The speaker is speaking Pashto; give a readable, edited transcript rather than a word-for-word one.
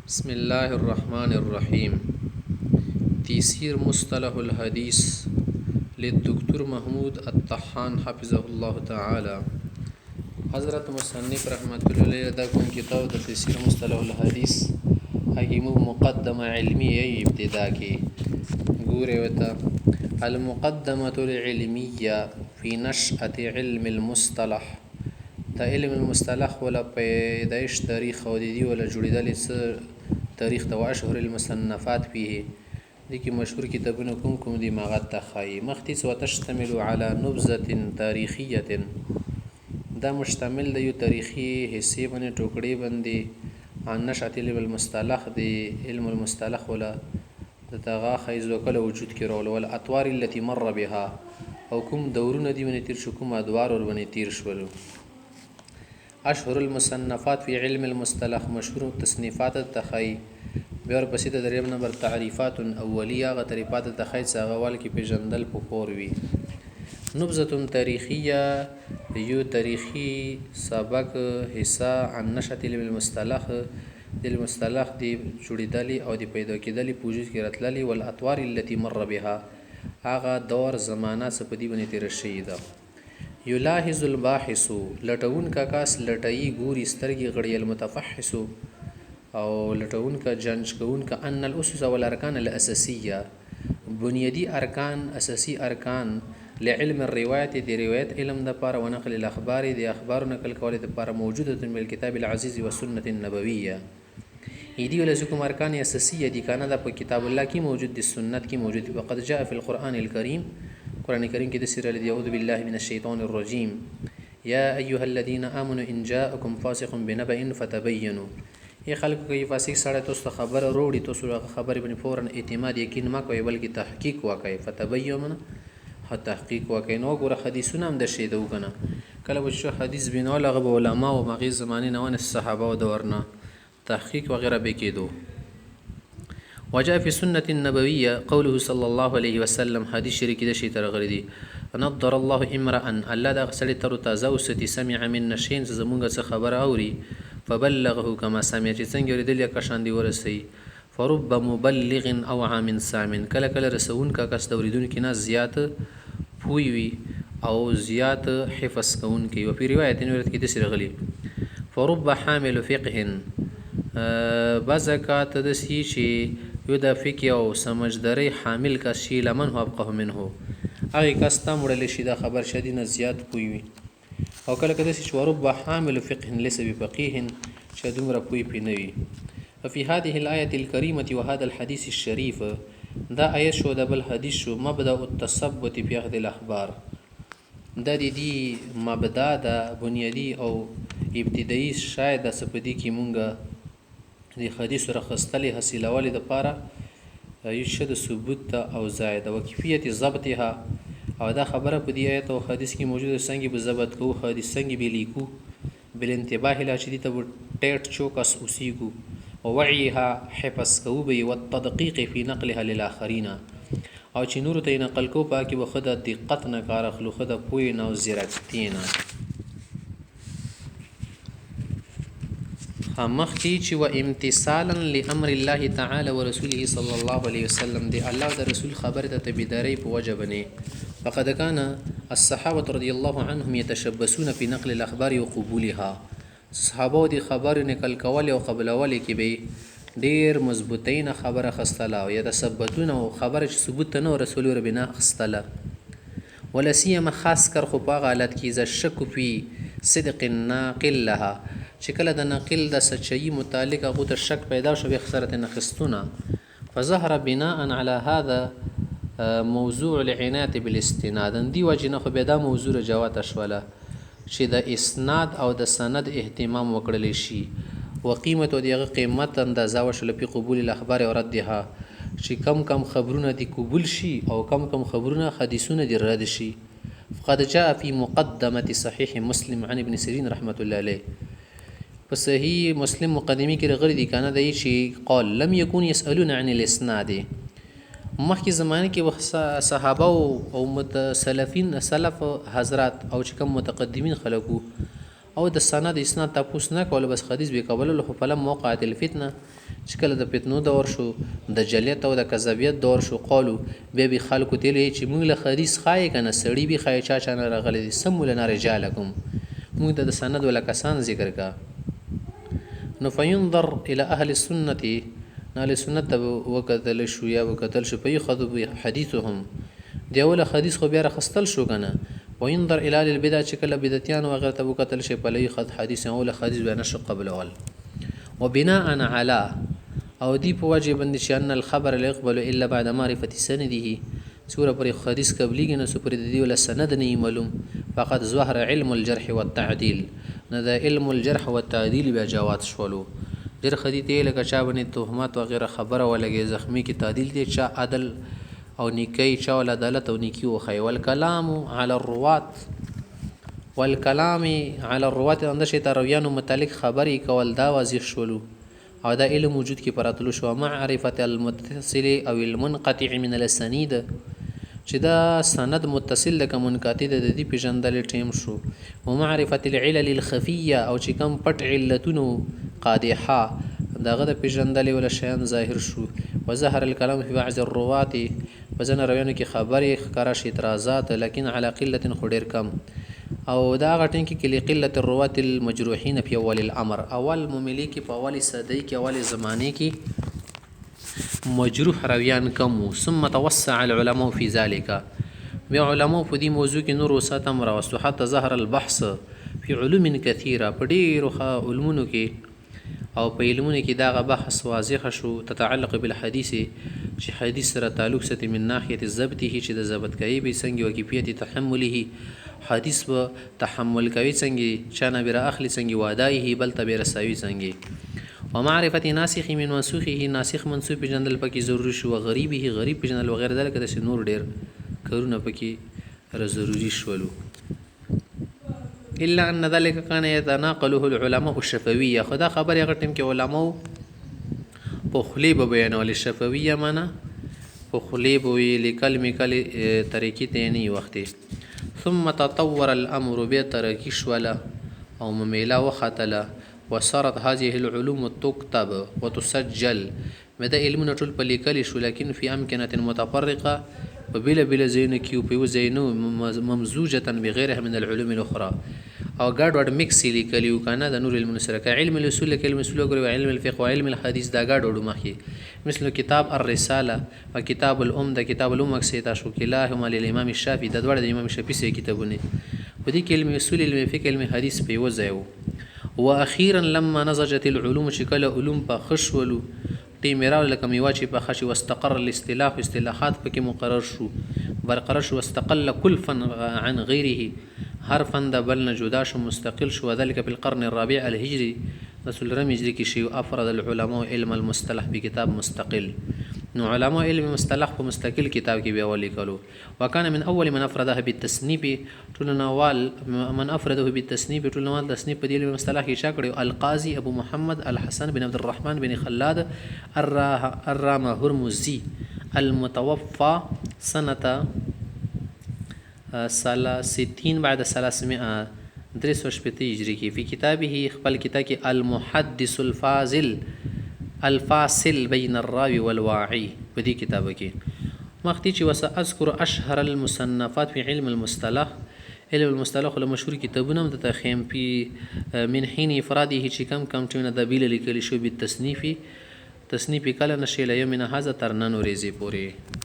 بسم الله الرحمن الرحيم. تيسير مصطلح الحديث للدكتور محمود الطحان حفظه الله تعالى. حضرت مصنف رحمة الله علیه دا کوم کتاب د تيسير مصطلح الحديث حکیمو مقدمه علمیه ابتدا کې ګوره وته المقدمه العلميه في نشأة علم المصطلح. دا علم المصطلح ولا پیدایش تاریخ او د دې ولا جوړیدل څه تاریخ ته اشهر المصنفات فيه دي کې مشهور کتابونه کوم دي ماغت تخای مختص وتشتمل على نبذه تاریخيه. دا مشتمل د یو تاریخي حصے باندې ټوکړې باندې عن نشأة علم المصطلح دی علم المصطلح ولا دغه خیز وکړه وجود کې رول ول اطوار التي مر بها او کوم دورونه دی باندې تیر شو کوم ادوار ور باندې تیر شول. اشهر المصنفات في علم المصطلح مشهور تصنیفات التخی بیا ورپسې د دریم نمبر تعریفات اولیه غ تعریفات التخی څنګه وال کې پیژندل پکور وي. نبذه تاریخیه یو تاریخي سبق حصہ عن نشأة علم المصطلح د المصطلح دی جوړیدلی او دی پیدا کېدلی پوجود کې راتللی ول اطوار التي مر بها هغه دور زمانہ څخه په دی باندې تیر شوی ده. یلاحظ الباحث لټون کا کاس لټئی ګوري سترګي غړي المتفحص او لټون کا جنج کون کا ان الاسس والارکان الاساسيه بنیادی ارکان اساسی ارکان لعلم الروايات دي روایت علم د پاره ونقل الاخبار دي اخبار نقل کول د پاره موجوده من الكتاب العزيز والسنه النبويه. ایدی ولزکم ارکان اساسیه دي کنه د کتاب الله کی موجود دي سنت کی موجود دي وقد جاء في القران الكريم قرآن کریم کې د سره لدی اعوذ بالله من الشیطان الرجیم یا ایها الذين امنوا ان جاءكم فاسق بنبأ فتبينوا. ای خلکو کې فاسق سره تاسو خبر وروړي تاسو خبر باندې فورا اعتماد یقین ما کوي بلکې تحقیق وکړي فتبينوا تحقیق وکړي. نو ګوره حدیثونه هم د شی دو کنه کله چې حدیث بنا لغه علماء او مغی زمانه نه ون صحابه او دورنا تحقیق وغیرہ به کېدو. وجاء في السنة النبوية قوله صلى الله عليه وسلم حديث شريك ده شي ترغردي نضر الله امرا الله دا غسل تر تزوستي سمع من نشين زمونږه څه خبر اوري فبلغه كما سمع چې څنګه ورېدل کشان دی ورسي فرب مبلغ او عام سامن کله کله رسون کا کس دوریدون کې نه زیات پوي وي او زیات حفظ کون کې او په روایت نورت کې د سرغلي فرب حامل فقه بزکات د سی شي یو د فقه او سمجداري حامل کا شی لمن هو ابقه منه هغه کستا مړل شي د خبر شدي نه زیات پوي وي او کله کله چې ورب حامل فقه ليس بفقيه شدوم را پوي پینوي. ففي هذه الايه الكريمه وهذا الحديث الشريف دا آیت شو د بل حدیث شو مبدا التثبت في اخذ الاخبار دا دي مبدا د بنیادی او ابتدایي شاید د سپدی کی مونږه د حدیث رخصتلی حاصلولې د پاره یشد ثبوت او زائد او کیفیت ضبطها او دا خبره په دی آیت او حدیث کې موجوده څنګه به ضبط کو حدیث څنګه به لیکو بل انتباه لا شدید ته ټیټ چوکس اوسیګو او وعيها حفظ کو به او تدقیق فی نقلها للاخرین او چې نور ته نقل کو پاکي وخده دقت نه کار اخلو خده پوی نه او زیرکتینا مخکې چې و امتثالا لامر الله تعالی ورسوله صلی الله علیه وسلم دی الله د رسول خبر ته تبیداری په وجبنه فقد كان الصحابه رضی الله عنهم يتشبثون في نقل الاخبار وقبولها. صحابه دی خبر نقل کول او قبول کې به ډیر مضبوطین خبره خستله او يتثبتون او خبر چې ثبوت نه رسول ربنا خستله ولا سیما خاص کر خو په حالت کې ز شک فی صدق الناقل لها چې کله د نقل د سچي متعلق هغه ته شک پیدا شو به خسرت نخستونه فظهر بناء على هذا موضوع العنایت بالاستناد دی وجنه خو به دا موضوع جوات شوله چې د اسناد او د سند اهتمام وکړل شي وقیمت او دغه قیمت اندازه وشل په قبول الاخبار او ردها چې کم خبرونه دي قبول شي او کم خبرونه حدیثونه دي رد شي. فقد جاء في مقدمه صحيح مسلم عن ابن سيرين رحمه الله عليه په صحیح مسلم مقدمه کې غړي دي کنه دی چې قال لم يكن يسالون عن الاسناد مخکې زمانه کې صحابه او متسلفین سلف حضرات او چې کوم متقدمین خلکو او د سند اسناد تاسو نه کول بس حدیث به قبول له فلم موقعه الفتنه چې کله د فتنو دور شو د جلیت او د کذابیت دور شو قالو به خلکو تل چې موږ له حدیث خای کنه سړی به خای چا نه راغلی سم ولنا رجالکم موږ د سند ولا کسان ذکر کا نو فینظر الى اهل السنه نال سنت وکتل شو یا وکتل شو په خذو حدیثهم دی اول حدیث خو بیا راخستل شو کنه وینظر الى البدع چې کله بدعتيان او غیر ته وکتل شي په لې خد حدیث اول حدیث بیان شو قبل اول وبناء على او دی په واجب باندې چې ان الخبر لا يقبل الا بعد معرفه سنده سوره پر حدیث قبليږي نو سپر دی ولا سند نه معلوم فقط ظهر علم الجرح والتعديل نه د علم الجرح والتعديل بیا جوات شولو ډیر خدي ته لکه چا باندې تهمت و غیره خبره ولګي زخمی کی تعدیل دي چا عدل او نیکی چا ول عدالت او نیکی او خی والکلام علی الروات والکلام علی الروات اند شي ترویانو متعلق خبري کول دا واضح شولو او دا علم وجود کې پراتلو شو معرفت المتصل او المنقطع من السنید چې دا سند متصل لکه منقطع د دې پیژندل ټیم شو او معرفت العلل الخفيه او چې کم پټ علتونو قادحه داغه د پیژندل ولا شیان ظاهر شو وظهر الكلام في بعض الروات وزن روانو کې خبري ښکارا شي اعتراضات لكن على قله خډیر کم او دا غټن کې قله الروات المجروحين في اول الامر اول مملي کې په اول صدۍ کې اول زمانه کې مجروح رویان کم ثم توسع العلماء في ذلك بیا علماء په دې موضوع کې نور وساتم راوستو حتی ظهر البحث في علوم كثيره په ډیرو علومونو کې او په علمونو کې دا بحث واضح شو تتعلق بالحديث چې حدیث سره تعلق ستې من ناحيه الضبط چې د ضبط کوي به څنګه او کیفیت تحمله حدیث به تحمل کوي څنګه چانه بیر اخلي څنګه وادایه بل تبه رساوي څنګه ومعرفت ناسخ من منسوخه ناسخ منسوخ جندل پکې ضروري شو غریبه غریب جندل وغیرہ دلته د نور ډیر کارونه پکې ضروري شولو الا ان ذلك كان يتناقله العلماء الشفويه خدا خبر هغه ټیم کې علماء په خلی به بیانول الشفويه معنا په خلی به لیکل میکل طریقې ته نه وخت ثم تطور الامر بترکش ولا او ممیلا وختلا وصارت هذه العلوم تكتب وتسجل مدا علمنا ټول په لیکل شو لكن في امكنه متفرقه وبلا بلا زين كيو بيو زينو ممزوجه بغيرها من العلوم الاخرى او ګډ وډ ميکس لیکلیو کنه د نور علم سره علم الاصول علم الاصول او علم الفقه او علم الحديث دا ګډ وډ مخي مثل کتاب الرساله او کتاب الام کتاب الام اکسیتا شو کلاهما للامام الشافعي د دوړ د امام شافعي سره کتابونه په دې کې علم اصول علم فقه علم حديث په وځایو واخيرا لما نضجت العلوم شکل علوم په خشولو تیمراو لکه میواچی په خشي واستقر الاصطلاح اصطلاحات پکې مقرر شو برقرار شو واستقل كل فن عن غيره هر فن د بل نه جدا شو مستقل شو ذلك في القرن الرابع الهجري رسول الله هجري کې شی افرد العلماء علم المصطلح بكتاب مستقل نو علماء علم مصطلح په مستقل کتاب کې بیا ولیکلو وکانه من اول من افرده بالتصنيف ټولنوال من افرده بالتصنيف ټولنوال تصنيف په دې مصطلح کې شاکړو القاضي ابو محمد الحسن بن عبد الرحمن بن خلاد الرام هرمزي المتوفى سنه 60 بعد 300 هجری کې په کتابه خپل کتاب کې المحدث الفاصل بين الراوي والواعي په دې کتاب کې مختی چې وساذكر اشهر المصنفات في علم المصطلح علم المصطلح له مشهور کتابونه د تخیم په من حين افراده چې کم ټونه د بیل لیکل شو بالتصنیف تصنیف کله نشي له یومنا هذا تر نن ورځې پورې